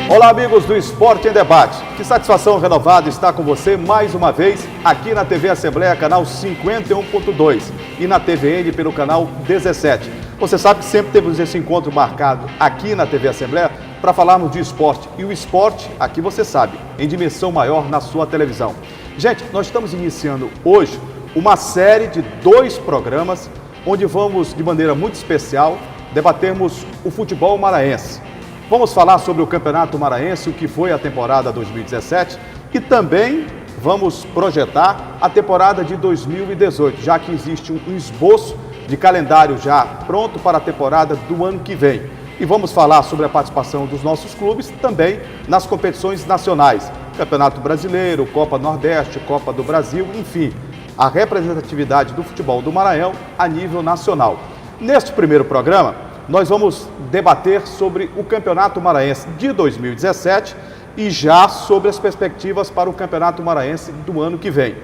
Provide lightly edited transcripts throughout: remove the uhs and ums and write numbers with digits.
Olá, amigos do Esporte em Debate. Que satisfação renovada estar com você mais uma vez aqui na TV Assembleia, canal 51.2 e na TVN pelo canal 17. Você sabe que sempre temos esse encontro marcado aqui na TV Assembleia para falarmos de esporte. E o esporte, aqui você sabe, em dimensão maior na sua televisão. Gente, nós estamos iniciando hoje uma série de 2 programas onde vamos, de maneira muito especial, debatermos o futebol maranhense. Vamos falar sobre o Campeonato Maranhense, o que foi a temporada 2017 e também vamos projetar a temporada de 2018, já que existe um esboço de calendário já pronto para a temporada do ano que vem. E vamos falar sobre a participação dos nossos clubes também nas competições nacionais, Campeonato Brasileiro, Copa Nordeste, Copa do Brasil, enfim, a representatividade do futebol do Maranhão a nível nacional. Neste primeiro programa, nós vamos debater sobre o Campeonato Maranhense de 2017 e já sobre as perspectivas para o Campeonato Maranhense do ano que vem.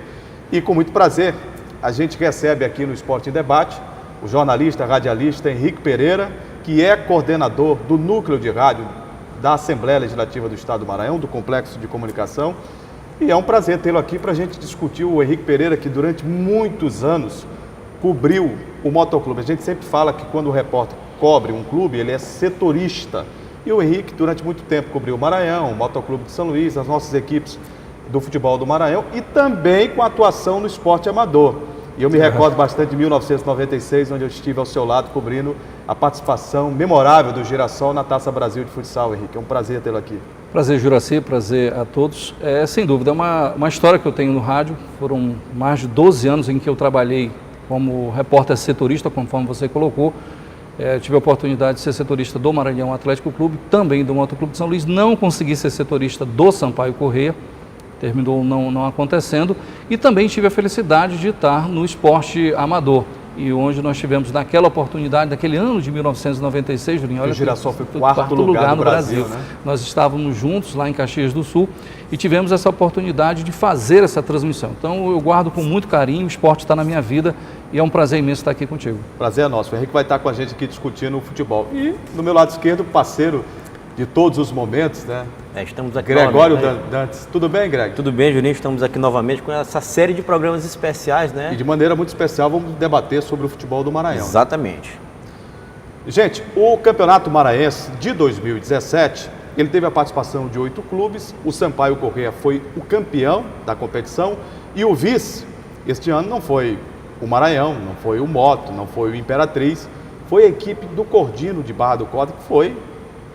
E com muito prazer, a gente recebe aqui no Esporte em Debate o jornalista, radialista Henrique Pereira, que é coordenador do Núcleo de Rádio da Assembleia Legislativa do Estado do Maranhão, do Complexo de Comunicação. E é um prazer tê-lo aqui para a gente discutir o Henrique Pereira, que durante muitos anos cobriu o motoclube. A gente sempre fala que quando o repórter cobre um clube, ele é setorista. E o Henrique, durante muito tempo, cobriu o Maranhão, o Motoclube de São Luís, as nossas equipes do futebol do Maranhão e também com atuação no esporte amador. E eu me recordo bastante de 1996, onde eu estive ao seu lado cobrindo a participação memorável do Girassol na Taça Brasil de Futsal, Henrique. É um prazer tê-lo aqui. Prazer, Juraci, prazer a todos. Sem dúvida, é uma história que eu tenho no rádio. Foram mais de 12 anos em que eu trabalhei como repórter setorista, conforme você colocou. Tive a oportunidade de ser setorista do Maranhão Atlético Clube, também do Motoclube de São Luís. Não consegui ser setorista do Sampaio Corrêa, terminou não acontecendo. E também tive a felicidade de estar no esporte amador. E onde nós tivemos naquela oportunidade, naquele ano de 1996, Julinho, olha, o Girassol foi quarto lugar no Brasil, né? Nós estávamos juntos lá em Caxias do Sul e tivemos essa oportunidade de fazer essa transmissão. Então eu guardo com muito carinho, o esporte está na minha vida e é um prazer imenso estar aqui contigo. Prazer é nosso. O Henrique vai estar com a gente aqui discutindo o futebol. E no meu lado esquerdo, parceiro de todos os momentos, né? Estamos aqui Gregório Dantes. Tudo bem, Greg? Tudo bem, Juninho. Estamos aqui novamente com essa série de programas especiais, né? E de maneira muito especial vamos debater sobre o futebol do Maranhão. Exatamente. Gente, o Campeonato Maranhense de 2017, ele teve a participação de 8 clubes. O Sampaio Corrêa foi o campeão da competição e o vice, este ano, não foi o Maranhão, não foi o Moto, não foi o Imperatriz, foi a equipe do Cordino de Barra do Corda, que foi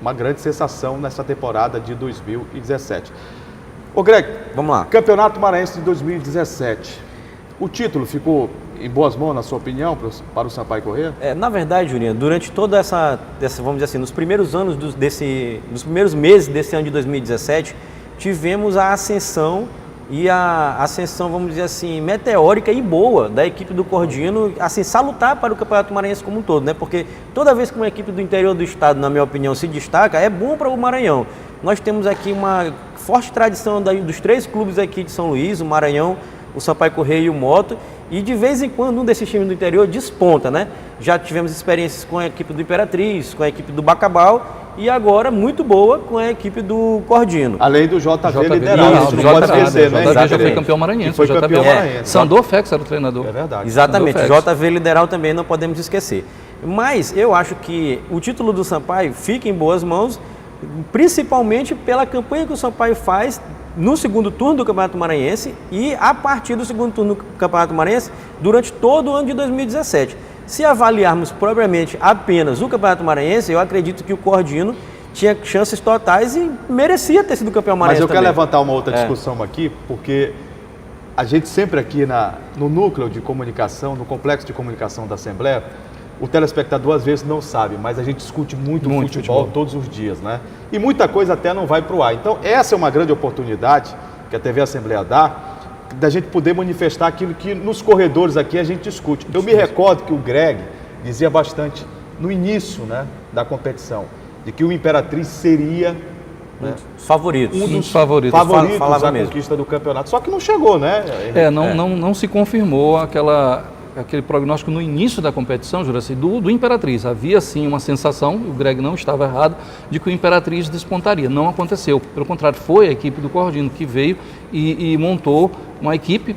uma grande sensação nessa temporada de 2017. Ô Greg, vamos lá. Campeonato Maranhense de 2017. O título ficou em boas mãos, na sua opinião, para o Sampaio Corrêa? Na verdade, Julinho, durante toda essa, vamos dizer assim, nos primeiros anos nos primeiros meses desse ano de 2017, tivemos a ascensão e a ascensão, vamos dizer assim, meteórica e boa da equipe do Cordino, assim, salutar para o Campeonato Maranhense como um todo, né? Porque toda vez que uma equipe do interior do estado, na minha opinião, se destaca, é bom para o Maranhão. Nós temos aqui uma forte tradição dos 3 clubes aqui de São Luís, o Maranhão, o Sampaio Corrêa e o Moto, e de vez em quando um desses times do interior desponta, né? Já tivemos experiências com a equipe do Imperatriz, com a equipe do Bacabal, e agora muito boa com a equipe do Cordino. Além do JV liderado, isso, não pode esquecer, né? O JV já foi campeão maranhense. Foi campeão maranhense. Sandor Fex era o treinador. É verdade. Exatamente, JV liderado também não podemos esquecer. Mas eu acho que o título do Sampaio fica em boas mãos, principalmente pela campanha que o Sampaio faz no segundo turno do Campeonato Maranhense e a partir do segundo turno do Campeonato Maranhense durante todo o ano de 2017. Se avaliarmos propriamente apenas o Campeonato Maranhense, eu acredito que o Cordino tinha chances totais e merecia ter sido campeão maranhense. Mas eu quero levantar uma outra discussão aqui, porque a gente sempre aqui no núcleo de comunicação, no complexo de comunicação da Assembleia, o telespectador às vezes não sabe, mas a gente discute muito futebol todos os dias, né? E muita coisa até não vai para o ar. Então essa é uma grande oportunidade que a TV Assembleia dá, da gente poder manifestar aquilo que nos corredores aqui a gente discute. Eu me recordo que o Greg dizia bastante no início, né, da competição, de que o Imperatriz seria favoritos. Um dos favoritos da conquista do campeonato. Só que não chegou, né? Não se confirmou aquele prognóstico no início da competição, Juraci, do Imperatriz. Havia sim uma sensação, o Greg não estava errado, de que o Imperatriz despontaria. Não aconteceu. Pelo contrário, foi a equipe do Cordino que veio e montou uma equipe,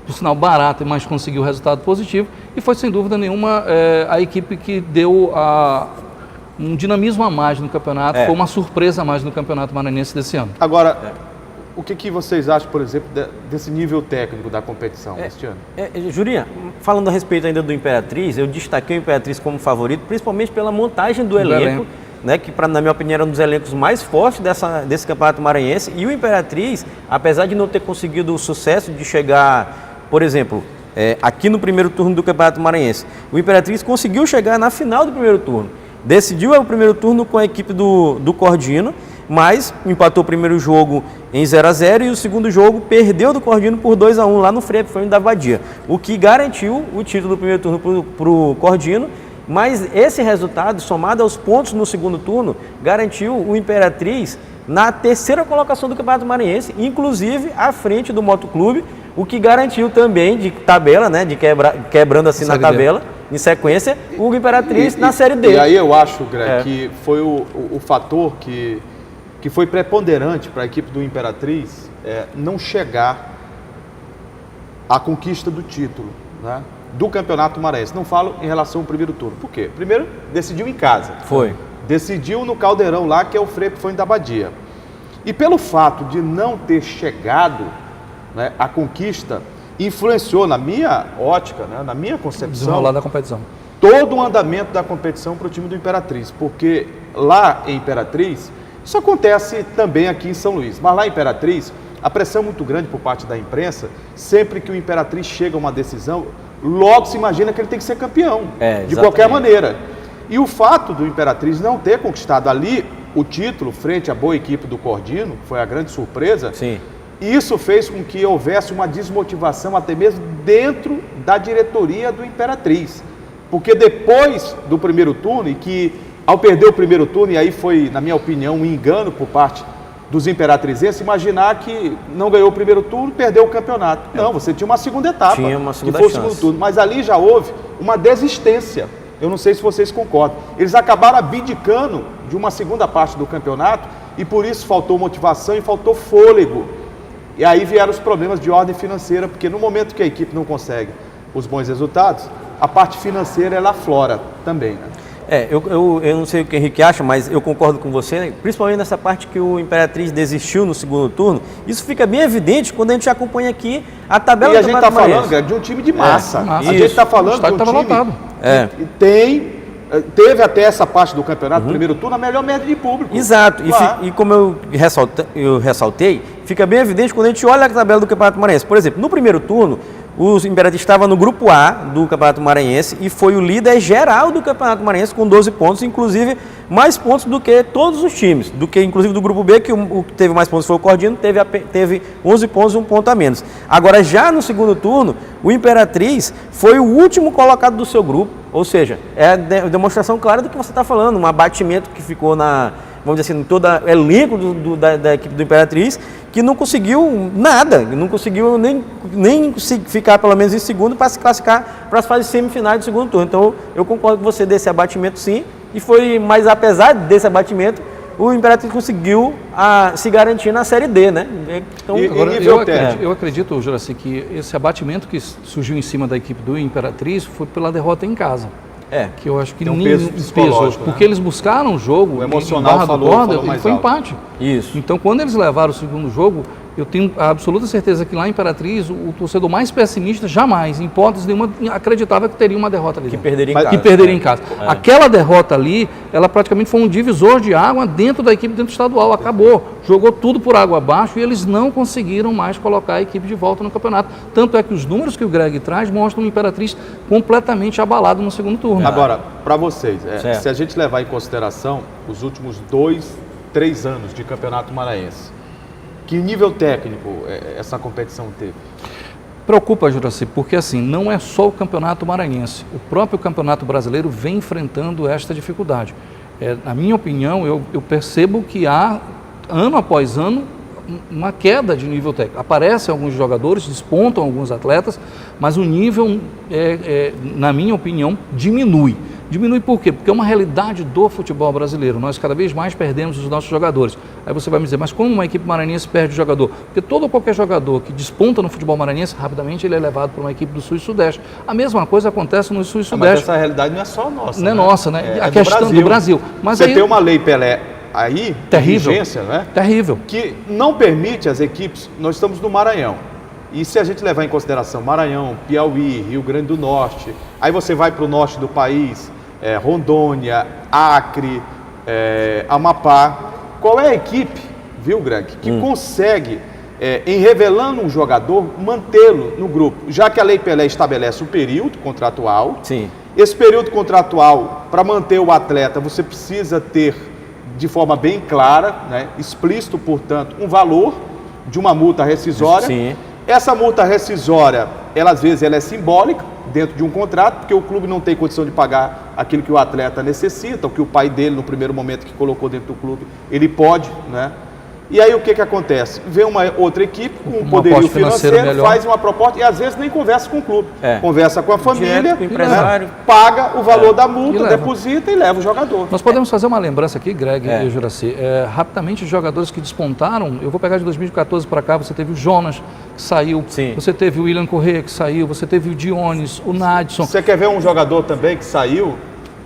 por sinal barata, mas conseguiu resultado positivo, e foi sem dúvida nenhuma a equipe que deu um dinamismo a mais no campeonato, foi uma surpresa a mais no Campeonato Maranhense desse ano. Agora, o que vocês acham, por exemplo, desse nível técnico da competição este ano? Jurinha, falando a respeito ainda do Imperatriz, eu destaquei o Imperatriz como favorito, principalmente pela montagem do elenco. Né, que na minha opinião era um dos elencos mais fortes desse Campeonato Maranhense, e o Imperatriz, apesar de não ter conseguido o sucesso de chegar, por exemplo, aqui no primeiro turno do Campeonato Maranhense, o Imperatriz conseguiu chegar na final do primeiro turno, decidiu o primeiro turno com a equipe do Cordino, mas empatou o primeiro jogo em 0-0 e o segundo jogo perdeu do Cordino por 2-1 lá no Frei Epifânio da Abadia, o que garantiu o título do primeiro turno para o Cordino. Mas esse resultado, somado aos pontos no segundo turno, garantiu o Imperatriz na terceira colocação do Campeonato Maranhense, inclusive à frente do Motoclube, o que garantiu também de tabela, né, de quebrando assim na tabela, em sequência, o Imperatriz na Série D. E aí eu acho, Greg, que foi o fator que foi preponderante para a equipe do Imperatriz não chegar à conquista do título, né, do Campeonato Maranhense. Não falo em relação ao primeiro turno. Por quê? Primeiro, decidiu em casa. Foi. Decidiu no Caldeirão lá, que é o Frei Epifânio da Abadia. E pelo fato de não ter chegado, né, a conquista, influenciou na minha ótica, né, na minha concepção, desenrolar da competição, todo o andamento da competição para o time do Imperatriz. Porque lá em Imperatriz, isso acontece também aqui em São Luís, mas lá em Imperatriz, a pressão é muito grande por parte da imprensa. Sempre que o Imperatriz chega a uma decisão, logo se imagina que ele tem que ser campeão, de qualquer maneira. E o fato do Imperatriz não ter conquistado ali o título frente à boa equipe do Cordino, foi a grande surpresa, sim, isso fez com que houvesse uma desmotivação até mesmo dentro da diretoria do Imperatriz. Porque depois do primeiro turno, e que ao perder o primeiro turno, e aí foi, na minha opinião, um engano por parte dos imperatrizenses, imaginar que não ganhou o primeiro turno, perdeu o campeonato. Não, você tinha uma segunda etapa, tinha uma segunda que foi chance. o segundo turno. Mas ali já houve uma desistência. Eu não sei se vocês concordam. Eles acabaram abdicando de uma segunda parte do campeonato e por isso faltou motivação e faltou fôlego. E aí vieram os problemas de ordem financeira, porque no momento que a equipe não consegue os bons resultados, a parte financeira ela aflora também, né? Eu não sei o que o Henrique acha, mas eu concordo com você, principalmente nessa parte que o Imperatriz desistiu no segundo turno. Isso fica bem evidente quando a gente acompanha aqui a tabela do Campeonato Maranhense. E a gente está falando, Greg, de um time de massa. massa. A gente está falando de um time lotado. Que teve até essa parte do campeonato, primeiro turno, a melhor média de público. Exato. E como eu ressaltei, fica bem evidente quando a gente olha a tabela do Campeonato Maranhense. Por exemplo, no primeiro turno, o Imperatriz estava no grupo A do Campeonato Maranhense e foi o líder geral do Campeonato Maranhense com 12 pontos, inclusive mais pontos do que todos os times, do que inclusive do grupo B, que o que teve mais pontos foi o Cordino, teve 11 pontos e 1 ponto a menos. Agora, já no segundo turno, o Imperatriz foi o último colocado do seu grupo, ou seja, é a demonstração clara do que você está falando, um abatimento que ficou vamos dizer assim, todo o elenco da equipe do Imperatriz, que não conseguiu nada, não conseguiu nem ficar pelo menos em segundo para se classificar para as fases semifinais do segundo turno. Então eu concordo com você desse abatimento sim, mas apesar desse abatimento, o Imperatriz conseguiu se garantir na Série D, né? Então, agora, eu acredito, Juraci, que esse abatimento que surgiu em cima da equipe do Imperatriz foi pela derrota em casa. Que eu acho que tem peso psicológico, porque eles buscaram o jogo, o emocional foi empate. Isso. Então, quando eles levaram o segundo jogo, eu tenho a absoluta certeza que lá em Imperatriz, o torcedor mais pessimista jamais, em hipótese nenhuma, acreditava que teria uma derrota ali. Que perderia em casa. Aquela derrota ali, ela praticamente foi um divisor de água dentro da equipe, dentro do estadual. Acabou. Jogou tudo por água abaixo e eles não conseguiram mais colocar a equipe de volta no campeonato. Tanto é que os números que o Greg traz mostram o Imperatriz completamente abalado no segundo turno. Agora, para vocês, se a gente levar em consideração os últimos 2-3 anos de Campeonato Maranhense, que nível técnico essa competição teve? Preocupa, Juraci, porque assim, não é só o Campeonato Maranhense. O próprio Campeonato Brasileiro vem enfrentando esta dificuldade. Na minha opinião, eu percebo que há, ano após ano, uma queda de nível técnico. Aparecem alguns jogadores, despontam alguns atletas, mas o nível, na minha opinião, diminui. Diminui por quê? Porque é uma realidade do futebol brasileiro. Nós cada vez mais perdemos os nossos jogadores. Aí você vai me dizer, mas como uma equipe maranhense perde o jogador? Porque todo ou qualquer jogador que desponta no futebol maranhense, rapidamente ele é levado para uma equipe do Sul e Sudeste. A mesma coisa acontece no Sul e Sudeste. Mas essa realidade não é só nossa. Não é nossa, né? A do questão do Brasil. Mas você aí, tem uma lei Pelé aí, terrível, vigência, né? Terrível. Que não permite as equipes, nós estamos no Maranhão. E se a gente levar em consideração Maranhão, Piauí, Rio Grande do Norte, aí você vai para o norte do país, Rondônia, Acre, Amapá. Qual é a equipe, viu, Greg, que consegue, em revelando um jogador, mantê-lo no grupo? Já que a Lei Pelé estabelece um período contratual. Sim. Esse período contratual, para manter o atleta, você precisa ter, de forma bem clara, né, explícito, portanto, um valor de uma multa rescisória. Sim. Essa multa rescisória, ela às vezes ela é simbólica dentro de um contrato, porque o clube não tem condição de pagar aquilo que o atleta necessita, o que o pai dele, no primeiro momento que colocou dentro do clube, ele pode, né? E aí o que acontece? Vem uma outra equipe com um poderio financeiro, faz uma proposta e às vezes nem conversa com o clube. Conversa com a família, com o empresário, paga o valor da multa, deposita e leva o jogador. Nós podemos fazer uma lembrança aqui, Greg e Juraci. Rapidamente, os jogadores que despontaram, eu vou pegar de 2014 para cá, você teve o Jonas, que saiu, você teve o William Corrêa, que saiu, você teve o Dionis, o Nadson. Você quer ver um jogador também que saiu?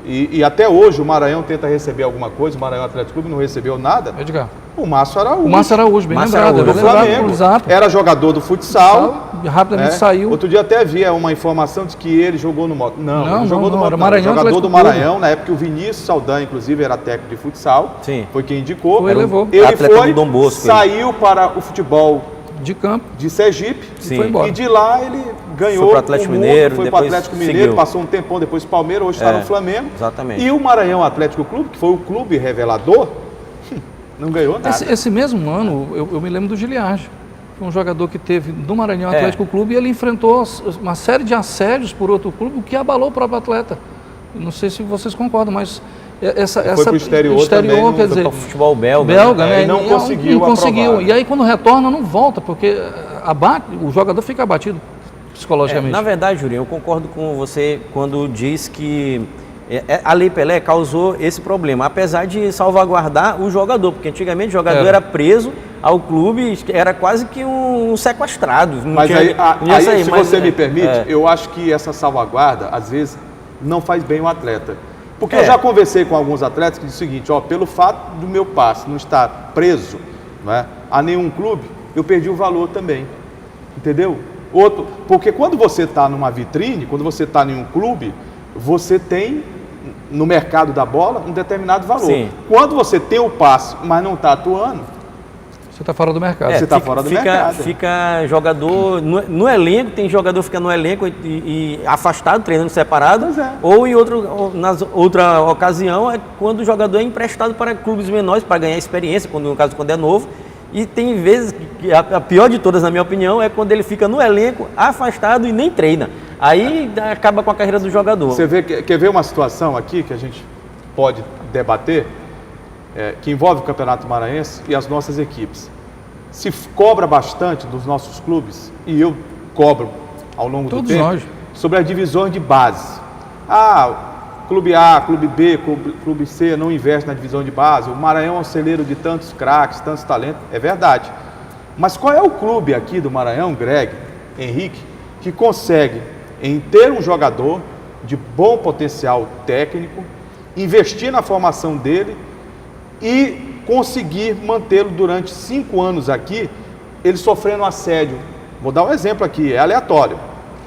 E até hoje o Maranhão tenta receber alguma coisa, o Maranhão Atlético Clube não recebeu nada. Edgar. O Márcio Araújo. O Márcio Araújo, bem lembrado. Do Flamengo. Era jogador do futsal. Rapidamente saiu. Outro dia até havia uma informação de que ele jogou no Moto. Não, ele jogou no Moto. Era Maranhão, jogador do Maranhão, na época o Vinícius Saldanha, inclusive, era técnico de futsal. Sim. Foi quem indicou. Foi, levou. Ele foi, saiu para o futebol de campo de Sergipe. Sim. E foi embora. E de lá ele ganhou. Foi para o Atlético Mineiro. Foi para o Atlético Mineiro, passou um tempão depois para o Palmeiras, hoje está no Flamengo. Exatamente. E o Maranhão Atlético Clube, que foi o clube revelador, não ganhou nada. Esse mesmo ano, eu me lembro do Giliardi, um jogador que teve no Maranhão Atlético Clube, e ele enfrentou uma série de assédios por outro clube, o que abalou o próprio atleta. Não sei se vocês concordam, mas foi para o exterior também, quer dizer, para o futebol belga, né? E não conseguiu. E aí quando retorna, não volta, porque o jogador fica abatido psicologicamente. Na verdade, Jurinho, eu concordo com você quando diz que a Lei Pelé causou esse problema, apesar de salvaguardar o jogador, porque antigamente o jogador era preso ao clube, era quase que um sequestrado. Mas se você me permite, eu acho que essa salvaguarda, às vezes, não faz bem o atleta. Porque eu já conversei com alguns atletas que dizem o seguinte, pelo fato do meu passe não estar preso, né, a nenhum clube, eu perdi o valor também, entendeu? Porque quando você está numa vitrine, quando você está em um clube, você tem, no mercado da bola, um determinado valor. Sim. Quando você tem o passe, mas não está atuando, você está fora do mercado. Você está fora do mercado. Fica jogador no elenco, tem jogador que fica no elenco e afastado, treinando separado. Ou em outra ocasião, é quando o jogador é emprestado para clubes menores para ganhar experiência, no caso quando é novo. E tem vezes que a pior de todas, na minha opinião, é quando ele fica no elenco, afastado e nem treina. Aí acaba com a carreira do jogador. Você quer ver uma situação aqui que a gente pode debater? Que envolve o Campeonato Maranhense e as nossas equipes. Se cobra bastante dos nossos clubes, e eu cobro ao longo do tempo, sobre as divisões de base. Clube A, Clube B, Clube C não investe na divisão de base, o Maranhão é um celeiro de tantos craques, tantos talentos, é verdade. Mas qual é o clube aqui do Maranhão, Greg, Henrique, que consegue, em ter um jogador de bom potencial técnico, investir na formação dele e conseguir mantê-lo durante 5 anos aqui, ele sofrendo assédio? Vou dar um exemplo aqui, é aleatório,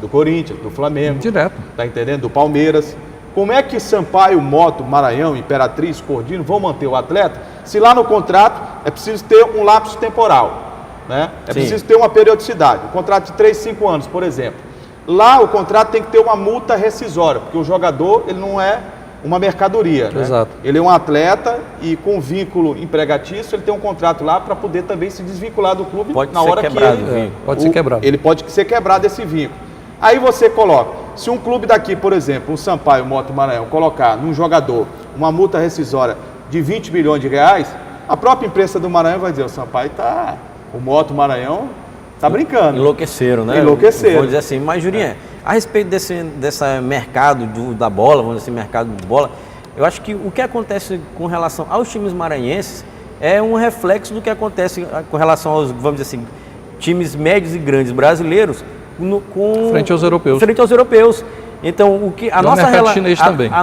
do Corinthians, do Flamengo, direto, tá entendendo? Do Palmeiras. Como é que Sampaio, Moto, Maranhão, Imperatriz, Cordino vão manter o atleta se lá no contrato é preciso ter um lapso temporal, né? Preciso ter uma periodicidade, um contrato de 3, 5 anos, por exemplo. Lá o contrato tem que ter uma multa rescisória, porque o jogador ele não é uma mercadoria, né? Exato. Ele é um atleta e com vínculo empregatício, ele tem um contrato lá para poder também se desvincular do clube na hora que ele... Pode ser quebrado. Ele pode ser quebrado esse vínculo. Aí você coloca, se um clube daqui, por exemplo, o Sampaio, Moto, Maranhão, colocar num jogador uma multa rescisória de 20 milhões de reais, a própria imprensa do Maranhão vai dizer, o Sampaio o Moto, Maranhão Tá brincando. Enlouqueceram, né? Enlouqueceram. Vamos dizer assim. Mas, Jurinha, a respeito desse mercado da bola, vamos dizer assim, mercado de bola, eu acho que o que acontece com relação aos times maranhenses é um reflexo do que acontece com relação aos, vamos dizer assim, times médios e grandes brasileiros frente aos europeus. Frente aos europeus. Então, o que a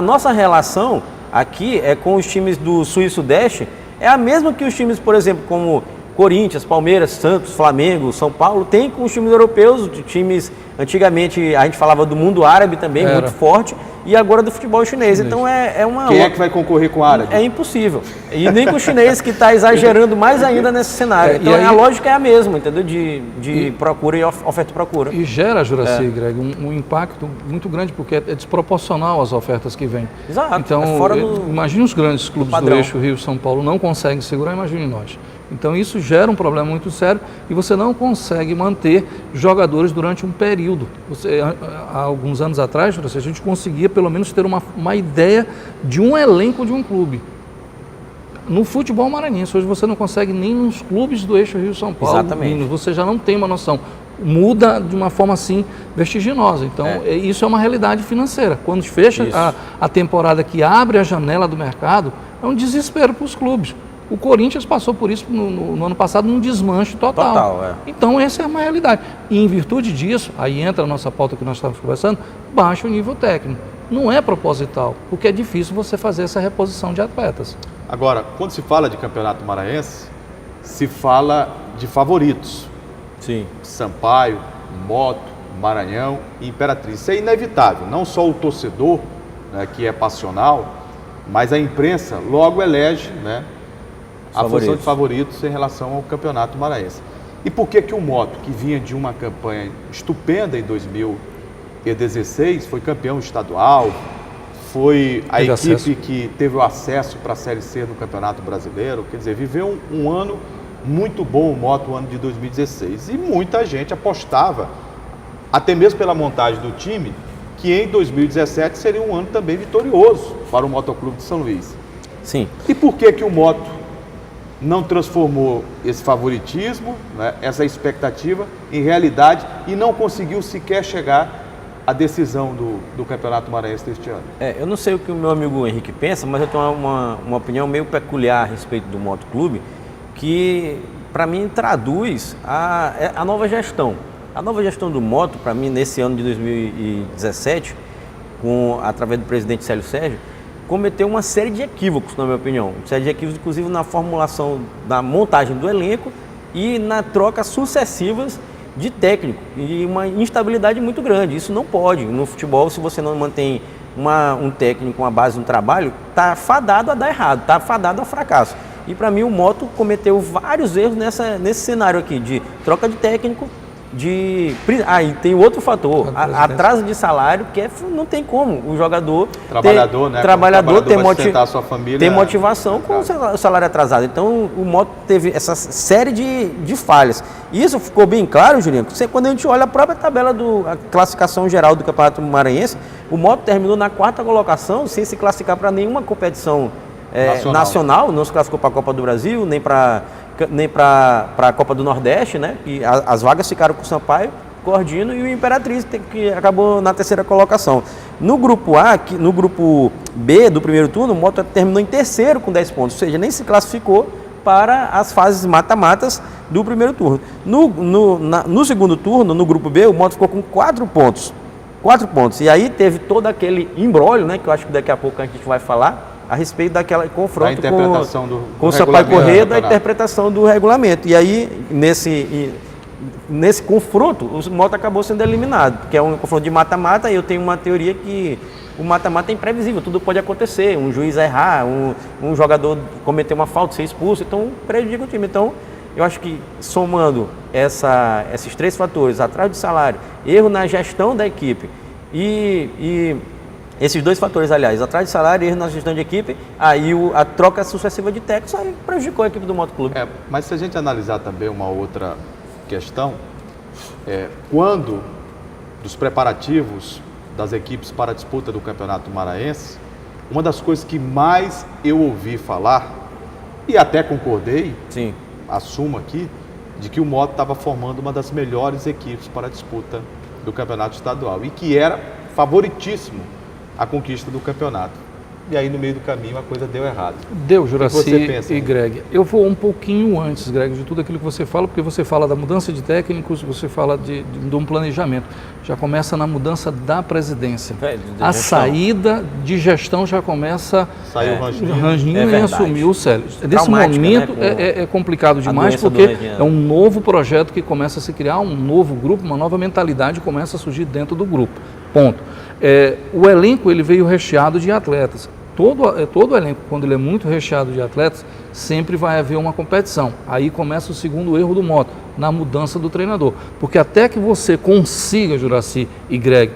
nossa relação aqui é com os times do Sul e Sudeste é a mesma que os times, por exemplo, como Corinthians, Palmeiras, Santos, Flamengo, São Paulo, tem com os times europeus, de times, antigamente a gente falava do mundo árabe também, muito forte, e agora do futebol chinês. Então é uma... Quem é que vai concorrer com o árabe? É impossível. E nem com o chinês, que está exagerando mais ainda nesse cenário. Então a lógica é a mesma, entendeu? De procura e oferta e procura. E gera, Juraci, Greg, um impacto muito grande, porque é desproporcional às ofertas que vêm. Exato. Então, imagine os grandes clubes do eixo Rio São Paulo não conseguem segurar, imagine nós. Então isso gera um problema muito sério e você não consegue manter jogadores durante um período. Há alguns anos atrás, a gente conseguia pelo menos ter uma ideia de um elenco de um clube. No futebol maranhense, hoje você não consegue nem nos clubes do eixo Rio-São Paulo. Exatamente. Você já não tem uma noção. Muda de uma forma assim vertiginosa. Então isso é uma realidade financeira. Quando fecha a temporada que abre a janela do mercado, é um desespero para os clubes. O Corinthians passou por isso no ano passado num desmanche total. Então essa é uma realidade. E em virtude disso, aí entra a nossa pauta que nós estávamos conversando, baixa o nível técnico. Não é proposital, porque é difícil você fazer essa reposição de atletas. Agora, quando se fala de Campeonato Maranhense, se fala de favoritos. Sim. Sampaio, Moto, Maranhão e Imperatriz. Isso é inevitável. Não só o torcedor, né, que é passional, mas a imprensa logo elege, né, a função de favoritos em relação ao Campeonato Maranhense. E por que o Moto, que vinha de uma campanha estupenda em 2016, foi campeão estadual, foi a equipe que teve o acesso para a Série C no Campeonato Brasileiro, quer dizer, viveu um ano muito bom o Moto, o ano de 2016. E muita gente apostava, até mesmo pela montagem do time, que em 2017 seria um ano também vitorioso para o Motoclube de São Luís. Sim. E por que o Moto não transformou esse favoritismo, né, essa expectativa, em realidade e não conseguiu sequer chegar à decisão do Campeonato Maranhense deste ano? Eu não sei o que o meu amigo Henrique pensa, mas eu tenho uma opinião meio peculiar a respeito do Motoclube, que para mim traduz a nova gestão. A nova gestão do Moto, para mim, nesse ano de 2017, através do presidente Célio Sérgio, cometeu uma série de equívocos, na minha opinião. Uma série de equívocos, inclusive, na formulação da montagem do elenco e na troca sucessivas de técnico. E uma instabilidade muito grande. Isso não pode. No futebol, se você não mantém um técnico, uma base, um trabalho, está fadado a dar errado, está fadado ao fracasso. E, para mim, o Moto cometeu vários erros nesse cenário aqui, de troca de técnico, e tem outro fator, atraso de salário, que não tem como o jogador ter motivação com o salário atrasado. Então o Moto teve essa série de falhas. E isso ficou bem claro, Juliano, quando a gente olha a própria tabela a classificação geral do Campeonato Maranhense, o Moto terminou na 4ª colocação, sem se classificar para nenhuma competição nacional, não se classificou para a Copa do Brasil, nem para a Copa do Nordeste, né? E as vagas ficaram com o Sampaio, Cordino e o Imperatriz, que acabou na 3ª colocação. No grupo no grupo B do primeiro turno, o Moto terminou em 3º com 10 pontos, ou seja, nem se classificou para as fases mata-matas do primeiro turno. No segundo turno, no grupo B, o Moto ficou com 4 pontos. 4 pontos. E aí teve todo aquele imbróglio, né? Que eu acho que daqui a pouco a gente vai falar, a respeito daquela confronto com o Sampaio Corrêa, da interpretação do regulamento. E aí, nesse confronto, o Moto acabou sendo eliminado, que é um confronto de mata-mata, e eu tenho uma teoria que o mata-mata é imprevisível, tudo pode acontecer, um juiz errar, um jogador cometer uma falta, ser expulso, então prejudica o time. Então, eu acho que somando esses 3 fatores, atraso de salário, erro na gestão da equipe e esses 2 fatores, aliás, atraso de salário e erro na gestão de equipe, aí a troca sucessiva de técnicos aí prejudicou a equipe do Motoclube. Mas se a gente analisar também uma outra questão, quando dos preparativos das equipes para a disputa do Campeonato Maranhense, uma das coisas que mais eu ouvi falar, e até concordei, sim, assumo aqui, de que o Moto estava formando uma das melhores equipes para a disputa do campeonato estadual e que era favoritíssimo a conquista do campeonato. E aí, no meio do caminho, a coisa deu errado. Deu, Juracy pensa, e Greg. Eu vou um pouquinho antes, Greg, de tudo aquilo que você fala, porque você fala da mudança de técnicos, você fala de um planejamento. Já começa na mudança da presidência. A saída de gestão já começa... Saiu o Ranginho e assumiu o Célio. Nesse momento, né, é complicado demais, porque é um novo projeto que começa a se criar, um novo grupo, uma nova mentalidade começa a surgir dentro do grupo. Ponto. O elenco ele veio recheado de atletas. Todo elenco, quando ele é muito recheado de atletas, sempre vai haver uma competição. Aí começa o segundo erro do Moto, na mudança do treinador. Porque até que você consiga, Juracy e Greg,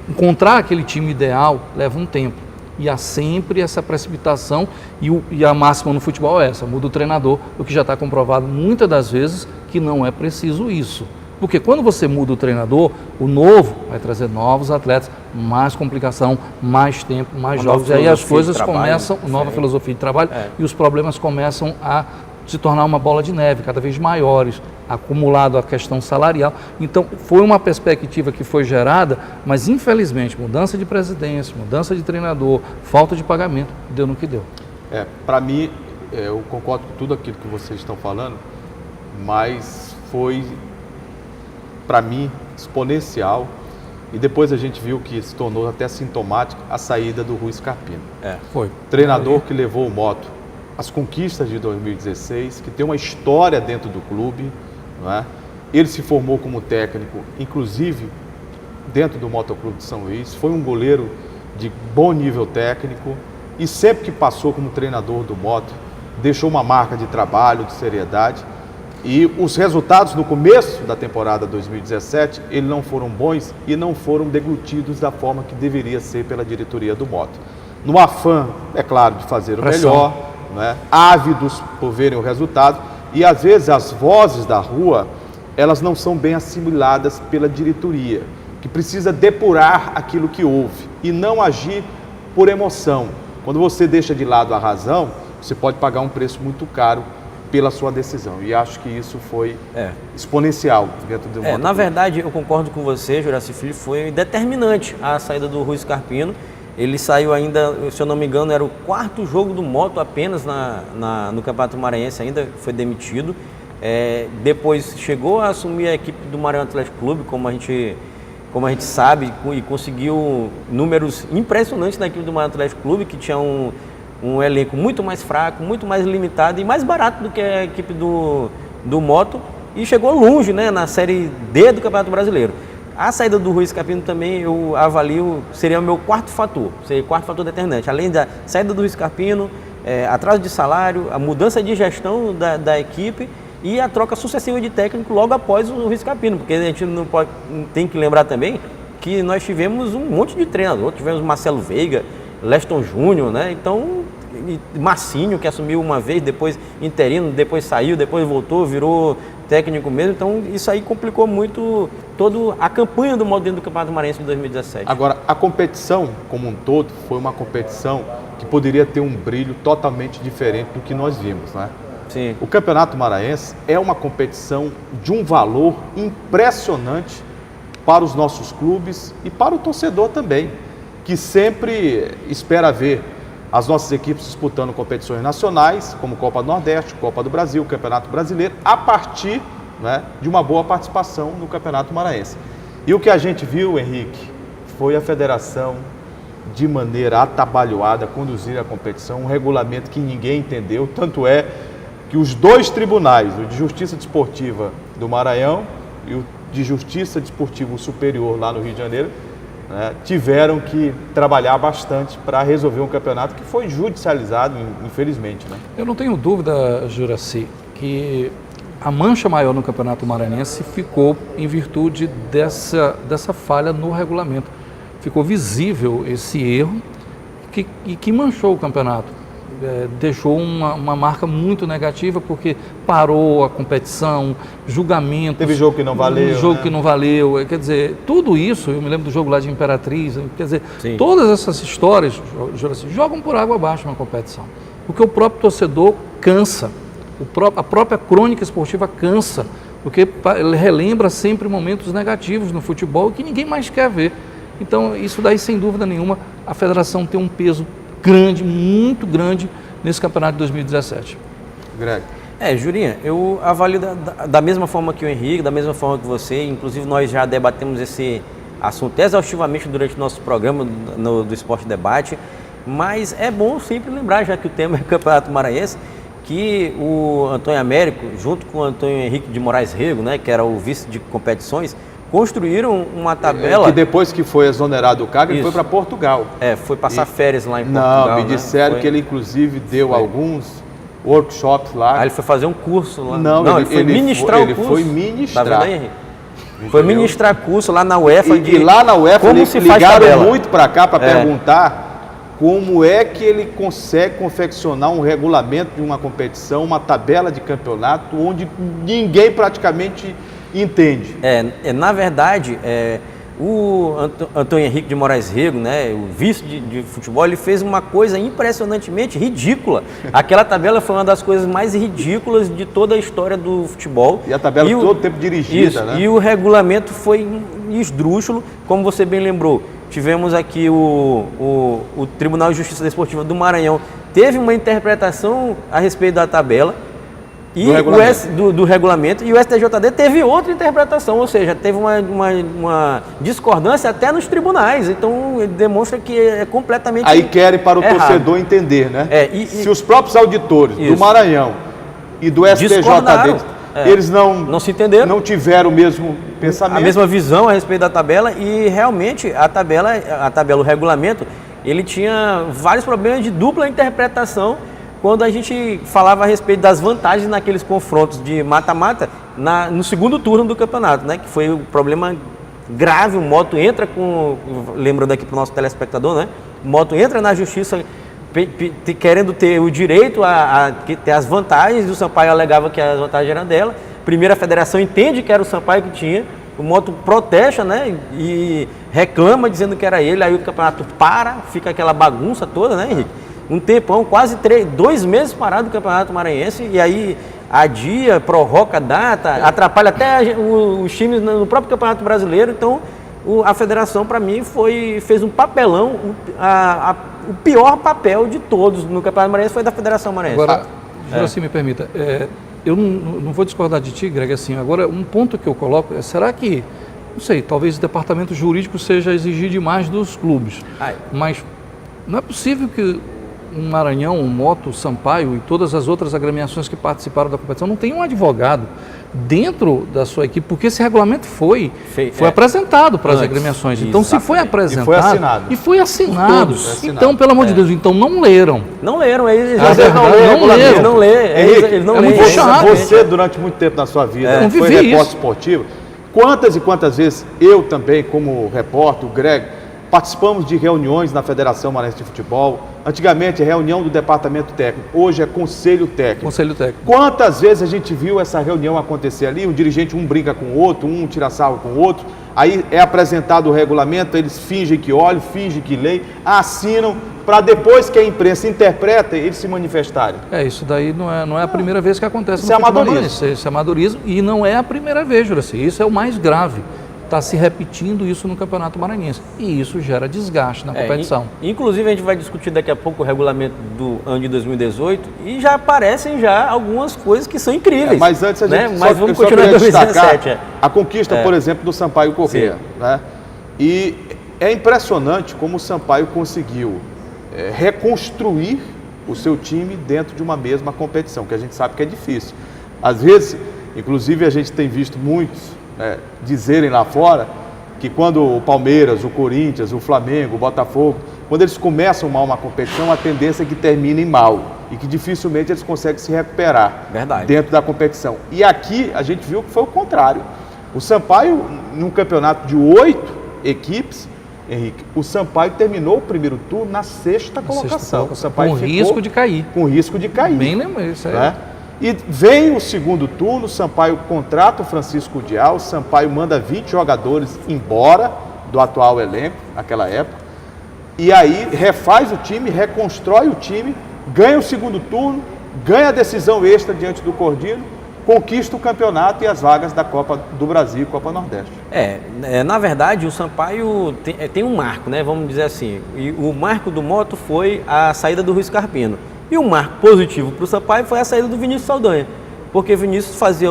encontrar aquele time ideal, leva um tempo. E há sempre essa precipitação e a máxima no futebol é essa, muda o treinador, o que já está comprovado muitas das vezes que não é preciso isso. Porque quando você muda o treinador, o novo vai trazer novos atletas, mais complicação, mais tempo, mais jogos. E aí as coisas começam, nova filosofia de trabalho, e os problemas começam a se tornar uma bola de neve, cada vez maiores, acumulado a questão salarial. Então, foi uma perspectiva que foi gerada, mas infelizmente, mudança de presidência, mudança de treinador, falta de pagamento, deu no que deu. Para mim, eu concordo com tudo aquilo que vocês estão falando, mas foi... para mim, exponencial, e depois a gente viu que se tornou até sintomático a saída do Rui Scarpino. Foi. Treinador que levou o Moto às conquistas de 2016, que tem uma história dentro do clube, não é? Ele se formou como técnico, inclusive dentro do Motoclube de São Luís, foi um goleiro de bom nível técnico e sempre que passou como treinador do Moto, deixou uma marca de trabalho, de seriedade. E os resultados no começo da temporada 2017, eles não foram bons e não foram deglutidos da forma que deveria ser pela diretoria do Moto. No afã, é claro, de fazer o melhor, né? Ávidos por verem o resultado, e às vezes as vozes da rua, elas não são bem assimiladas pela diretoria, que precisa depurar aquilo que houve e não agir por emoção. Quando você deixa de lado a razão, você pode pagar um preço muito caro pela sua decisão. E acho que isso foi exponencial dentro do Moto. Na verdade, eu concordo com você, Juracy Filho, foi determinante a saída do Rui Scarpino. Ele saiu ainda, se eu não me engano, era o 4º jogo do Moto apenas no Campeonato Maranhense, ainda foi demitido. Depois chegou a assumir a equipe do Maranhão Atlético Clube, como a gente sabe, e conseguiu números impressionantes na equipe do Maranhão Atlético Clube, que tinha um elenco muito mais fraco, muito mais limitado e mais barato do que a equipe do Moto, e chegou longe, né, na Série D do Campeonato Brasileiro. A saída do Rui Scarpino também eu avalio, seria o meu quarto fator determinante. Além da saída do Rui Scarpino, atraso de salário, a mudança de gestão da equipe e a troca sucessiva de técnico logo após o Rui Scarpino, porque a gente não tem que lembrar também que nós tivemos um monte de treinador, tivemos Marcelo Veiga, Leston Júnior, né? Então, Marcinho, que assumiu uma vez, depois interino, depois saiu, depois voltou, virou técnico mesmo. Então, isso aí complicou muito toda a campanha do Moto dentro do Campeonato Maranhense de 2017. Agora, a competição como um todo foi uma competição que poderia ter um brilho totalmente diferente do que nós vimos, né? Sim. O Campeonato Maranhense é uma competição de um valor impressionante para os nossos clubes e para o torcedor também, que sempre espera ver as nossas equipes disputando competições nacionais, como Copa do Nordeste, Copa do Brasil, Campeonato Brasileiro, a partir, né, de uma boa participação no Campeonato Maranhense. E o que a gente viu, Henrique, foi a federação, de maneira atabalhoada, conduzir a competição, um regulamento que ninguém entendeu, tanto é que os dois tribunais, o de Justiça Desportiva do Maranhão e o de Justiça Desportiva Superior lá no Rio de Janeiro, né, tiveram que trabalhar bastante para resolver um campeonato que foi judicializado, infelizmente, né? Eu não tenho dúvida, Juracy, que a mancha maior no Campeonato Maranhense ficou em virtude dessa falha no regulamento. Ficou visível esse erro que manchou o campeonato. Deixou uma marca muito negativa, porque parou a competição, julgamentos. Teve jogo que não valeu. Jogo que não valeu. Quer dizer, tudo isso, eu me lembro do jogo lá de Imperatriz, quer dizer, sim, todas essas histórias jogam por água abaixo uma competição. Porque o próprio torcedor cansa. A própria crônica esportiva cansa, porque ele relembra sempre momentos negativos no futebol que ninguém mais quer ver. Então, isso daí, sem dúvida nenhuma, a federação tem um peso grande, muito grande, nesse campeonato de 2017. Greg. Jurinha, eu avalio da mesma forma que o Henrique, da mesma forma que você, inclusive nós já debatemos esse assunto exaustivamente durante o nosso programa do Esporte Debate, mas é bom sempre lembrar, já que o tema é Campeonato Maranhense, que o Antônio Américo, junto com o Antônio Henrique de Moraes Rego, né, que era o vice de competições, construíram uma tabela... Que depois que foi exonerado o cargo, ele foi para Portugal. Foi passar férias lá em Portugal. Não, me disseram que ele inclusive deu alguns workshops lá. Ele foi fazer um curso lá. Não, ele foi ministrar o curso. Ele foi ministrar. Tá vendo aí? Foi ministrar curso lá na UEFA. E lá na UEFA como eles se faz ligaram tabela. muito para cá para perguntar como é que ele consegue confeccionar um regulamento de uma competição, uma tabela de campeonato, onde ninguém praticamente entende. Na verdade, o Antônio Henrique de Moraes Rego, né, o vice de futebol, ele fez uma coisa impressionantemente ridícula. Aquela tabela foi uma das coisas mais ridículas de toda a história do futebol. E a tabela todo o tempo dirigida, né? E o regulamento foi esdrúxulo, como você bem lembrou. Tivemos aqui o Tribunal de Justiça Desportiva do Maranhão, teve uma interpretação a respeito da tabela, do regulamento, e o STJD teve outra interpretação, ou seja, teve uma discordância até nos tribunais, então demonstra que é completamente Aí querem para o errado. torcedor entender, né? Se os próprios auditores do Maranhão e do STJD, eles não se entenderam, não tiveram o mesmo pensamento, a mesma visão a respeito da tabela, e realmente a tabela, o regulamento, ele tinha vários problemas de dupla interpretação quando a gente falava a respeito das vantagens naqueles confrontos de mata-mata no segundo turno do campeonato, né? Que foi um problema grave. O Moto entra lembrando aqui para o nosso telespectador, né? O Moto entra na justiça querendo ter o direito a ter as vantagens, e o Sampaio alegava que as vantagens eram dela. Primeiro, a federação entende que era o Sampaio que tinha, o Moto protesta, né? E reclama dizendo que era ele, aí o campeonato fica aquela bagunça toda, né, Henrique? Um tempão, quase 2 meses parado do Campeonato Maranhense, e aí adia, prorroga a data, atrapalha até os times no próprio Campeonato Brasileiro. Então, a federação, para mim, fez um papelão, o pior papel de todos no Campeonato Maranhense foi da Federação Maranhense. Agora, se me permita, eu não vou discordar de ti, Greg, assim, agora um ponto que eu coloco é, será que, não sei, talvez o departamento jurídico seja exigir demais dos clubes, mas não é possível que um Maranhão, um Moto, Sampaio e todas as outras agremiações que participaram da competição não tem um advogado dentro da sua equipe, porque esse regulamento foi apresentado para as agremiações. Então, se foi apresentado e foi assinado. Então, pelo amor de Deus, então não leram. Não leram, eles não leram. Você, durante muito tempo na sua vida, foi repórter esportivo. Quantas e quantas vezes eu também, como repórter, o Greg, participamos de reuniões na Federação Maranhense de Futebol. Antigamente é reunião do departamento técnico, hoje é conselho técnico. Conselho técnico. Quantas vezes a gente viu essa reunião acontecer ali, um dirigente brinca com o outro, um tira sarro com o outro, aí é apresentado o regulamento, eles fingem que olham, fingem que leem, assinam, para depois que a imprensa interpreta, eles se manifestarem. Isso daí não é a primeira vez que acontece. Isso é amadorismo. Isso é amadorismo, e não é a primeira vez, Juraci, isso é o mais grave. Está se repetindo isso no Campeonato Maranhense, e isso gera desgaste na competição. Inclusive, a gente vai discutir daqui a pouco o regulamento do ano de 2018, e já aparecem algumas coisas que são incríveis. Mas antes mas vamos continuar em 2017. A conquista, por exemplo, do Sampaio Corrêa, né? E é impressionante como o Sampaio conseguiu reconstruir o seu time dentro de uma mesma competição, que a gente sabe que é difícil. Às vezes, inclusive, a gente tem visto muitos dizerem lá fora que quando o Palmeiras, o Corinthians, o Flamengo, o Botafogo, quando eles começam mal uma competição, a tendência é que terminem mal e que dificilmente eles conseguem se recuperar dentro da competição. E aqui a gente viu que foi o contrário. O Sampaio, num campeonato de 8 equipes, Henrique, o Sampaio terminou o primeiro turno na sexta colocação. O Sampaio com risco de cair. Com risco de cair. Bem lembrei isso aí. Né? E vem o segundo turno, o Sampaio contrata o Francisco Dial, o Sampaio manda 20 jogadores embora do atual elenco, naquela época, e aí refaz o time, reconstrói o time, ganha o segundo turno ganha a decisão extra diante do Cordilho, conquista o campeonato e as vagas da Copa do Brasil e Copa Nordeste. Na verdade, o Sampaio tem um marco, né? Vamos dizer assim. E o marco do Moto foi a saída do Rui Scarpino. E o marco positivo para o Sampaio foi a saída do Vinícius Saldanha. Porque Vinícius fez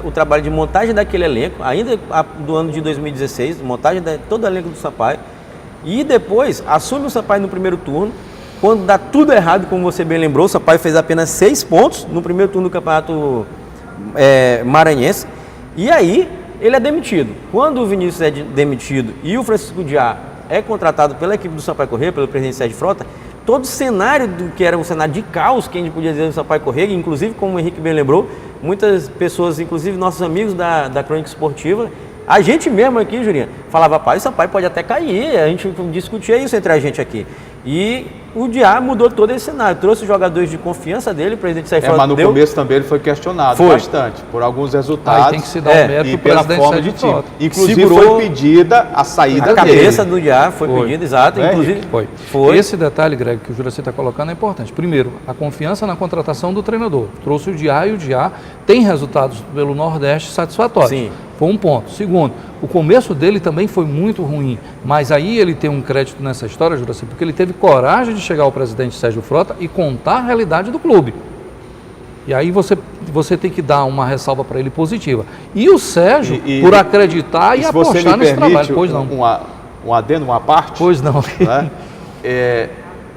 o trabalho de montagem daquele elenco, ainda do ano de 2016, montagem de todo o elenco do Sampaio. E depois assume o Sampaio no primeiro turno. Quando dá tudo errado, como você bem lembrou, o Sampaio fez apenas 6 pontos no primeiro turno do Campeonato Maranhense. E aí ele é demitido. Quando o Vinícius é demitido e o Francisco Diá é contratado pela equipe do Sampaio Corrêa, pelo presidente Sérgio Frota, todo o cenário que era um cenário de caos, que a gente podia dizer do Sampaio Corrêa, inclusive, como o Henrique bem lembrou, muitas pessoas, inclusive nossos amigos da Crônica Esportiva, a gente mesmo aqui, Jurinha, falava, pai, o Sampaio pode até cair, a gente discutia isso entre a gente aqui. E o Diá mudou todo esse cenário, trouxe os jogadores de confiança dele, o presidente Sérgio Frota mas no começo também ele foi questionado bastante, por alguns resultados. Aí tem que se dar o mérito e pela forma de time. Inclusive foi pedida a saída dele. A cabeça do Diá foi pedida, exato. Inclusive, foi. Esse detalhe, Greg, que o Juraci está colocando é importante. Primeiro, a confiança na contratação do treinador. Trouxe o Diá e o Diá tem resultados pelo Nordeste satisfatórios. Sim. Foi um ponto. Segundo, o começo dele também foi muito ruim, mas aí ele tem um crédito nessa história, Juraci, porque ele teve coragem de chegar ao presidente Sérgio Frota e contar a realidade do clube. E aí você tem que dar uma ressalva para ele positiva. E o Sérgio, por acreditar e apostar nesse trabalho. Pois não. Um adendo, uma parte? Pois não. Né?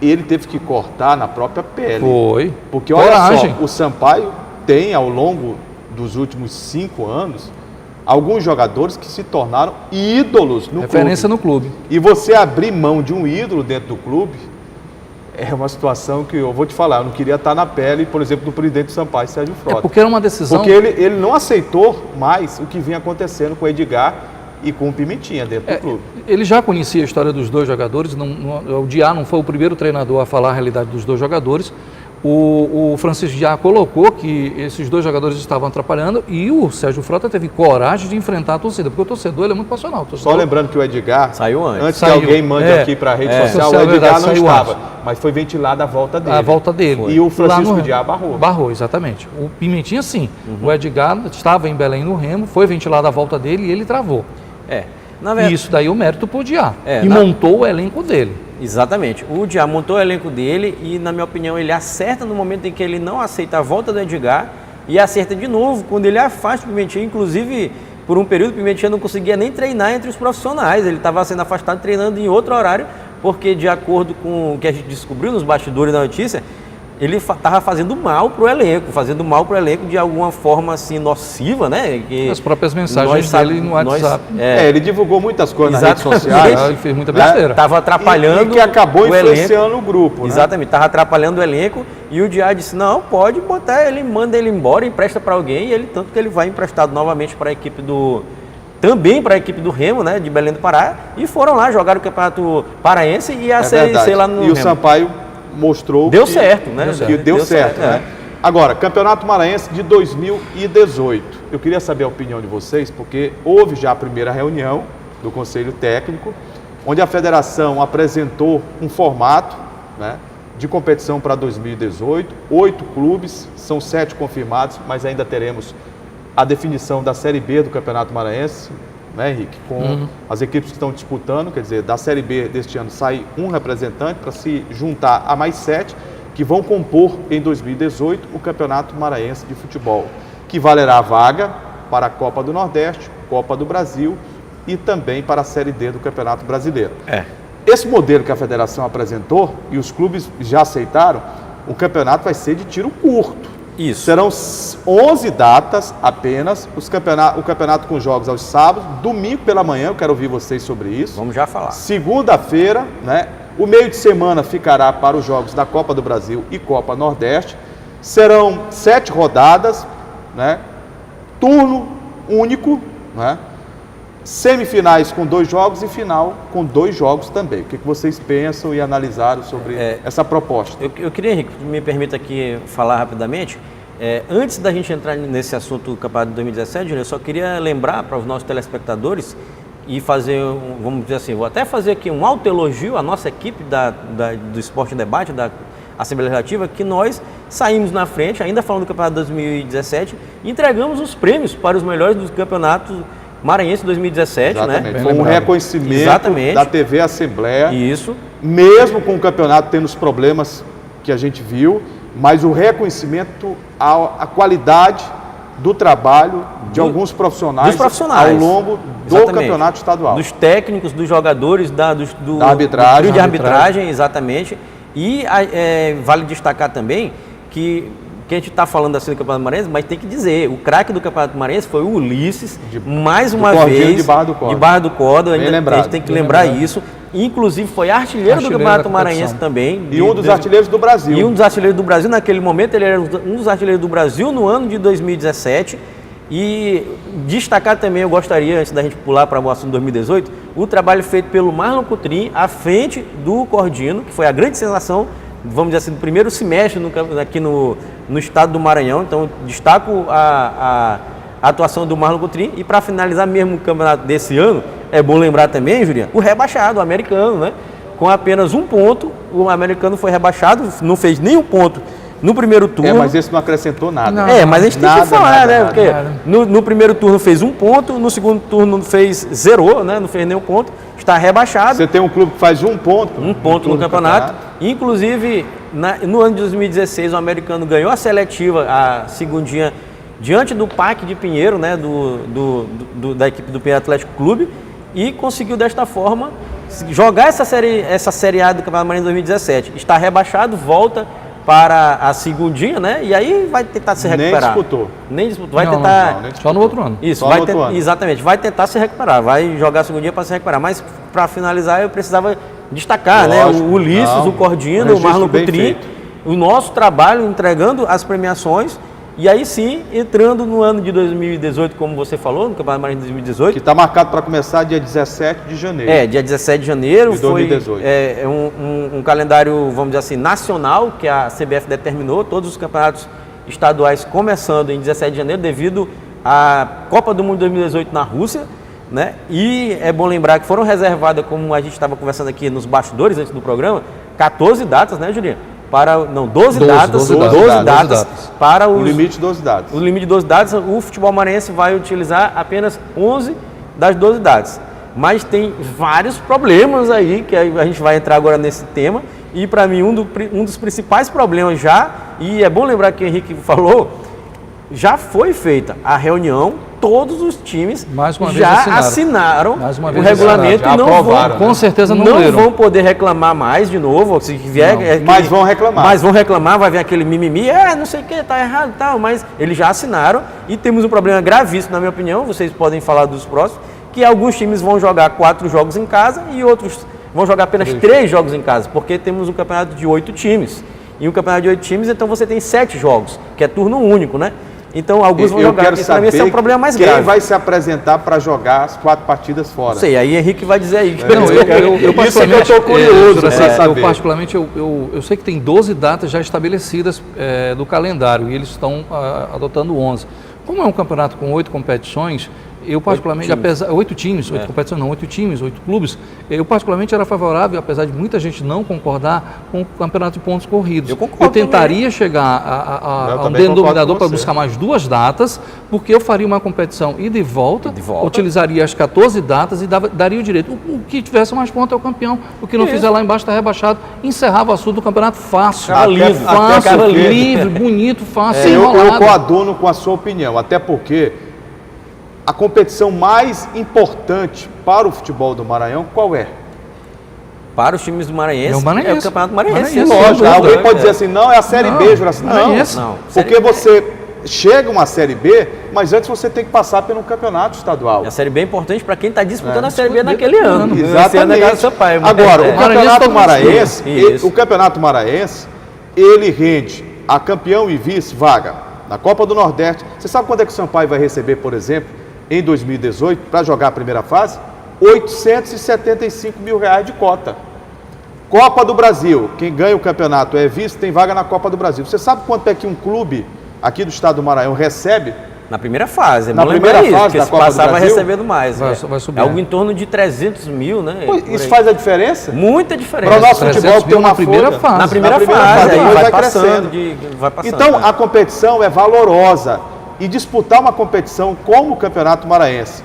Ele teve que cortar na própria pele. Foi. Porque olha só, o Sampaio tem ao longo dos últimos 5 anos alguns jogadores que se tornaram ídolos no clube. Referência no clube. E você abrir mão de um ídolo dentro do clube é uma situação que eu vou te falar, eu não queria estar na pele, por exemplo, do presidente do Sampaio, Sérgio Frota. Porque era uma decisão... Porque ele não aceitou mais o que vinha acontecendo com o Edgar e com o Pimentinha dentro do clube. Ele já conhecia a história dos dois jogadores, o Diá não foi o primeiro treinador a falar a realidade dos dois jogadores. O Francisco Diá colocou que esses dois jogadores estavam atrapalhando e o Sérgio Frota teve coragem de enfrentar a torcida, porque o torcedor ele é muito passional. Só lembrando que o Edgar saiu antes que alguém mande aqui para a rede social, o Edgar não estava, mas foi ventilada a volta dele. A volta dele. E o Francisco Diá barrou. Barrou, exatamente. O Pimentinha sim. O Edgar estava em Belém no Remo, foi ventilada a volta dele e ele travou. E isso daí é o mérito pro Diá. Montou o elenco dele. Exatamente. O Diá montou o elenco dele e, na minha opinião, ele acerta no momento em que ele não aceita a volta do Edgar e acerta de novo quando ele afasta o Pimentinha. Inclusive, por um período, o Pimentinha não conseguia nem treinar entre os profissionais. Ele estava sendo afastado treinando em outro horário, porque, de acordo com o que a gente descobriu nos bastidores da notícia, ele estava fazendo mal para o elenco de alguma forma assim nociva, né? Que as próprias mensagens dele no WhatsApp. Ele divulgou muitas coisas nas redes sociais. Ele fez muita besteira. Estava atrapalhando e que acabou influenciando o grupo. Exatamente, estava atrapalhando o elenco e o Diá disse, não, pode botar ele, manda ele embora, empresta para alguém, e tanto que ele vai emprestado novamente para a equipe também para a equipe do Remo, né, de Belém do Pará, e foram lá, jogaram o Campeonato Paraense e a Série C lá no Remo. E o Sampaio mostrou deu certo, né? Que deu certo, né? Agora, Campeonato Maranhense de 2018. Eu queria saber a opinião de vocês, porque houve já a primeira reunião do Conselho Técnico, onde a federação apresentou um formato, né, de competição para 2018. 8 clubes, são 7 confirmados, mas ainda teremos a definição da Série B do Campeonato Maranhense, né, Henrique? Com as equipes que estão disputando, quer dizer, da Série B deste ano sai um representante para se juntar a mais 7 que vão compor em 2018 o Campeonato Maranhense de Futebol, que valerá a vaga para a Copa do Nordeste, Copa do Brasil e também para a Série D do Campeonato Brasileiro. Esse modelo que a federação apresentou e os clubes já aceitaram, o campeonato vai ser de tiro curto. Isso. Serão 11 datas apenas, o campeonato com jogos aos sábados, domingo pela manhã, eu quero ouvir vocês sobre isso. Vamos já falar. Segunda-feira, né, o meio de semana ficará para os jogos da Copa do Brasil e Copa Nordeste. Serão 7 rodadas, né, turno único, né, semifinais com 2 jogos e final com 2 jogos também. O que vocês pensam e analisaram sobre essa proposta? Eu queria, Henrique, me permita aqui falar rapidamente. Antes da gente entrar nesse assunto do Campeonato de 2017, eu só queria lembrar para os nossos telespectadores e fazer, vamos dizer assim, vou até fazer aqui um autoelogio à nossa equipe do Esporte em Debate, Assembleia Legislativa, que nós saímos na frente, ainda falando do campeonato de 2017, e entregamos os prêmios para os melhores dos campeonatos maranhense 2017, Exatamente. né? Foi um reconhecimento Exatamente. da TV Assembleia, Isso. mesmo com o campeonato tendo os problemas que a gente viu, mas o reconhecimento à qualidade do trabalho de alguns profissionais, ao longo do Exatamente. campeonato estadual. Dos técnicos, dos jogadores, da arbitragem. do trio de arbitragem, exatamente. E vale destacar também que a gente está falando assim do Campeonato Maranhense, mas tem que dizer, o craque do Campeonato Maranhense foi o Ulisses, mais uma vez, de Barra do Corda. A gente tem que lembrar isso. Inclusive foi artilheiro do Campeonato Maranhense também. E um dos artilheiros do Brasil. E um dos artilheiros do Brasil, naquele momento, ele era um dos artilheiros do Brasil no ano de 2017. E destacar também, eu gostaria, antes da gente pular para o assunto 2018, o trabalho feito pelo Marlon Coutrin à frente do Cordino, que foi a grande sensação, vamos dizer assim, do primeiro semestre aqui no estado do Maranhão. Então, destaco a atuação do Marlon Coutrin. E para finalizar mesmo o campeonato desse ano, é bom lembrar também, Juliano, o rebaixado, o americano, né? Com apenas 1 ponto, o americano foi rebaixado, não fez nenhum ponto no primeiro turno. Mas esse não acrescentou nada. Não, mas a gente tem que falar, né? Porque no primeiro turno fez 1 ponto, no segundo turno zerou, né? Não fez nenhum ponto, está rebaixado. Você tem um clube que faz 1 ponto. 1 ponto no campeonato. Inclusive, no ano de 2016, o americano ganhou a seletiva, a segundinha, diante do PAC de Pinheiro, né? Da equipe do Pinheiro Atlético Clube, e conseguiu desta forma jogar essa série A do Campeonato Maranhense 2017. Está rebaixado, volta para a segundinha, né? E aí vai tentar se recuperar. Nem disputou. Vai tentar. Só no outro ano. Isso, exatamente. Vai tentar se recuperar. Vai jogar a segundinha para se recuperar. Mas para finalizar, eu precisava destacar, né? O Ulisses, o Cordino, o Marlon Coutrin, o nosso trabalho entregando as premiações. E aí sim, entrando no ano de 2018, como você falou, no Campeonato Maranhense de 2018. Que está marcado para começar dia 17 de janeiro. Dia 17 de janeiro. De 2018. Foi um calendário, vamos dizer assim, nacional, que a CBF determinou, todos os campeonatos estaduais começando em 17 de janeiro, devido à Copa do Mundo 2018 na Rússia, né? E é bom lembrar que foram reservadas, como a gente estava conversando aqui nos bastidores antes do programa, 14 datas, né, Juliano? 12 datas para o limite de 12 datas. O limite de 12 datas, o futebol maranhense vai utilizar apenas 11 das 12 datas. Mas tem vários problemas aí, que a gente vai entrar agora nesse tema. E para mim, um dos principais problemas e é bom lembrar que o Henrique falou, já foi feita a reunião, todos os times já assinaram o regulamento e não vão, com certeza não vão poder reclamar mais de novo, se vier, mas vão reclamar. Mas vão reclamar, vai vir aquele mimimi, não sei o que, tá errado e tal, mas eles já assinaram e temos um problema gravíssimo, na minha opinião, vocês podem falar dos próximos, que alguns times vão jogar 4 jogos em casa e outros vão jogar apenas 3 jogos em casa, porque temos um campeonato de 8 times. E um campeonato de 8 times, então você tem 7 jogos, que é turno único, né? Então, alguns vão jogar. Quero saber esse é um problema mais grave. Quem vai se apresentar para jogar as 4 partidas fora? Não sei, aí Henrique vai dizer aí. Eu particularmente estou curioso para saber. Eu particularmente, eu sei que tem 12 datas já estabelecidas do calendário e eles estão adotando 11. Como é um campeonato com 8 competições, eu particularmente, 8 times, 8 competições não, 8 times, 8 clubes, eu particularmente era favorável, apesar de muita gente não concordar, com o campeonato de pontos corridos. Eu tentaria chegar a um denominador para buscar mais 2 datas, porque eu faria uma competição ida e volta, utilizaria as 14 datas e daria o direito. O que tivesse mais pontos é o campeão, o que não fizer lá embaixo está rebaixado, encerrava o assunto do campeonato fácil. Livre, bonito, fácil, eu coaduno com a sua opinião, até porque a competição mais importante para o futebol do Maranhão, qual é? Para os times do Maranhense, é o Campeonato Maranhense. Lógico, alguém pode dizer assim, não, é a Série B, Juraci. Não, porque você chega uma Série B, mas antes você tem que passar pelo campeonato estadual. A Série B é importante para quem está disputando a Série B naquele ano. Exatamente. Agora, o Campeonato Maranhense, ele rende a campeão e vice vaga na Copa do Nordeste. Você sabe quanto é que o Sampaio vai receber, por exemplo, em 2018, para jogar a primeira fase? R$875 mil de cota. Copa do Brasil, quem ganha o campeonato é vice, tem vaga na Copa do Brasil. Você sabe quanto é que um clube aqui do estado do Maranhão recebe Na primeira fase, Na primeira fase porque da se Copa do passar vai Brasil, recebendo mais. vai subir, É algo em torno de 300 mil, né? Pô, por isso aí. faz a diferença? Muita diferença. Para o nosso 300 futebol que tem mil uma na primeira folha. fase. Na primeira Na primeira fase, fase, aí depois vai vai passando, crescendo. vai passando. Então, né? a competição é valorosa e disputar uma competição como o Campeonato Maranhense.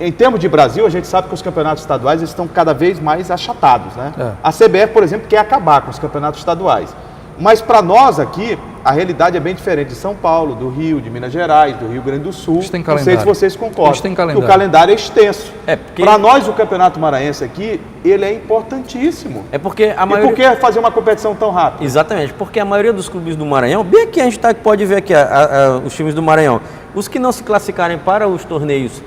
Em termos de Brasil, a gente sabe que os campeonatos estaduais estão cada vez mais achatados, né? É. A CBF, por exemplo, quer acabar com os campeonatos estaduais. Mas para nós aqui, a realidade é bem diferente de São Paulo, do Rio, de Minas Gerais, do Rio Grande do Sul. Eles têm Não sei se calendário. vocês concordam. Eles têm calendário. Que o calendário é extenso. É, porque- Para nós, o Campeonato Maranhense aqui, ele é importantíssimo. É porque a E maioria... por que fazer uma competição tão rápida? Exatamente, porque a maioria dos clubes do Maranhão, bem aqui a gente pode ver aqui os times do Maranhão, os que não se classificarem para os torneios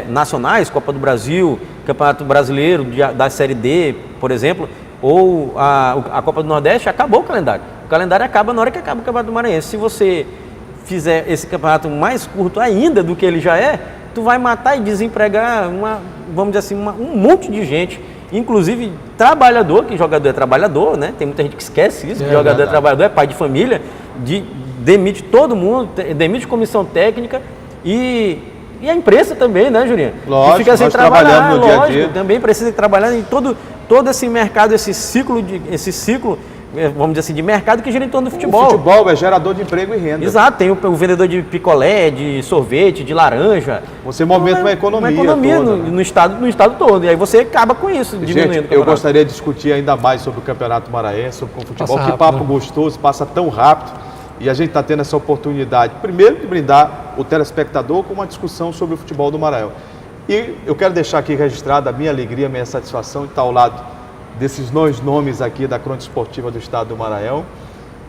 nacionais, Copa do Brasil, Campeonato Brasileiro da Série D, por exemplo, ou a Copa do Nordeste, acabou o calendário. O calendário acaba na hora que acaba o Campeonato do Maranhense. Se você fizer esse campeonato mais curto ainda do que ele já é, tu vai matar e desempregar vamos dizer assim, um monte de gente, inclusive trabalhador, que jogador é trabalhador, né? Tem muita gente que esquece isso, que jogador verdade. é trabalhador, é pai de família, demite todo mundo, demite comissão técnica e a imprensa também, né, Julinho? Lógico, que fica sem nós trabalhar, trabalhamos no dia a lógico, dia. também precisa trabalhar em todo esse mercado, esse ciclo, vamos dizer assim, de mercado que gira em torno do futebol. O futebol é gerador de emprego e renda. Exato, tem o vendedor de picolé, de sorvete, de laranja. Você movimenta uma economia toda, né? no estado todo. E aí você acaba com isso, diminuindo o Gente, eu campeonato. gostaria de discutir ainda mais sobre o Campeonato Maranhense, sobre o futebol. Passa Que rápido, papo né? gostoso, passa tão rápido. E a gente está tendo essa oportunidade, primeiro, de brindar o telespectador com uma discussão sobre o futebol do Maranhão. E eu quero deixar aqui registrada a minha alegria, a minha satisfação de estar ao lado desses dois nomes aqui da Crônica Esportiva do Estado do Maranhão,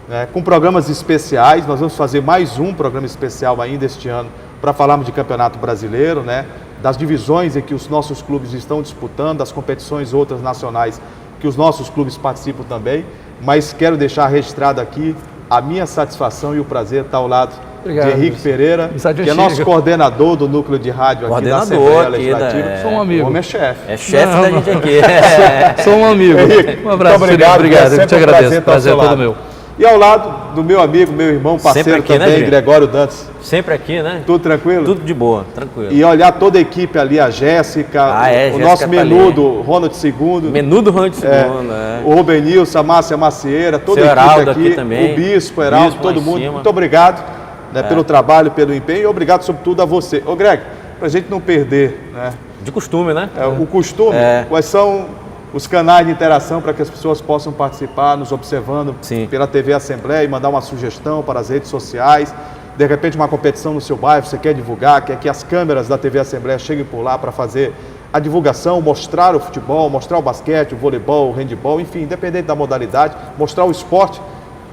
né, com programas especiais. Nós vamos fazer mais um programa especial ainda este ano para falarmos de Campeonato Brasileiro, né, das divisões em que os nossos clubes estão disputando, das competições outras nacionais que os nossos clubes participam também. Mas quero deixar registrado aqui a minha satisfação e o prazer de estar ao lado Obrigado, de Henrique Luiz. Pereira, Amizade que é antiga. nosso coordenador do núcleo de rádio aqui da Coordenador Assembleia aqui Legislativa. Sou um O amigo. homem é chefe. É chefe Não, da não. gente aqui. Sou um amigo. Henrique, Um abraço, muito obrigado. obrigado. É sempre Eu te um agradeço. estar ao Prazer seu é todo lado. meu. E ao lado do meu amigo, meu irmão, parceiro Sempre aqui, né, também, Julinho? Gregório Dantas. Sempre aqui, né? Tudo tranquilo? Tudo de boa, tranquilo. E olhar toda a equipe ali, a Jéssica, Ah, é, o Jéssica nosso tá menudo, Ronald II, Menudo Ronald II, né? o Rubenilson, a Márcia Macieira, toda Seu a equipe Heraldo aqui, aqui também. o Bispo, Heraldo, Bispo lá todo em mundo. cima. Muito obrigado, né, pelo trabalho, pelo empenho e obrigado sobretudo a você. Ô Greg, pra gente não perder, né, De costume, né? o costume, quais são os canais de interação para que as pessoas possam participar, nos observando Sim. pela TV Assembleia e mandar uma sugestão para as redes sociais. De repente, uma competição no seu bairro, você quer divulgar, quer que as câmeras da TV Assembleia cheguem por lá para fazer a divulgação, mostrar o futebol, mostrar o basquete, o voleibol, o handebol, enfim, independente da modalidade, mostrar o esporte.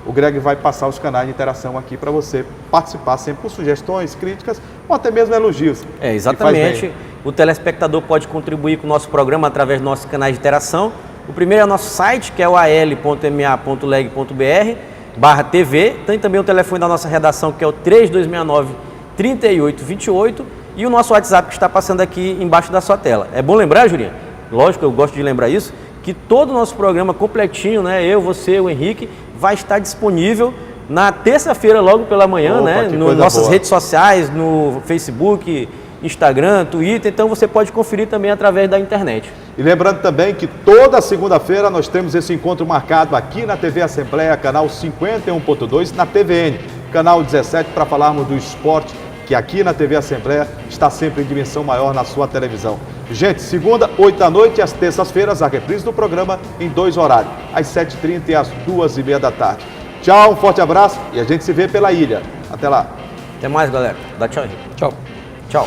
O Greg vai passar os canais de interação aqui para você participar sempre com sugestões, críticas ou até mesmo elogios. É, E exatamente. faz bem. O telespectador pode contribuir com o nosso programa através dos nossos canais de interação. O primeiro é o nosso site, que é o al.ma.leg.br/TV. Tem também o telefone da nossa redação, que é o 3269-3828. E o nosso WhatsApp, que está passando aqui embaixo da sua tela. É bom lembrar, Julinha? Lógico, eu gosto de lembrar isso, que todo o nosso programa completinho, né? Eu, você, o Henrique, vai estar disponível na terça-feira, logo pela manhã, Opa, né? que Nas coisa nossas boa. redes sociais, no Facebook, Instagram, Twitter, então você pode conferir também através da internet. E lembrando também que toda segunda-feira nós temos esse encontro marcado aqui na TV Assembleia, canal 51.2, na TVN, canal 17, para falarmos do esporte, que aqui na TV Assembleia está sempre em dimensão maior na sua televisão. Gente, segunda, 8 da noite e às terças-feiras, a reprise do programa em 2 horários, às 7h30 e às 2h30 da tarde. Tchau, um forte abraço e a gente se vê pela ilha. Até lá. Até mais, galera. Dá tchau, Henrique. Tchau. Tchau.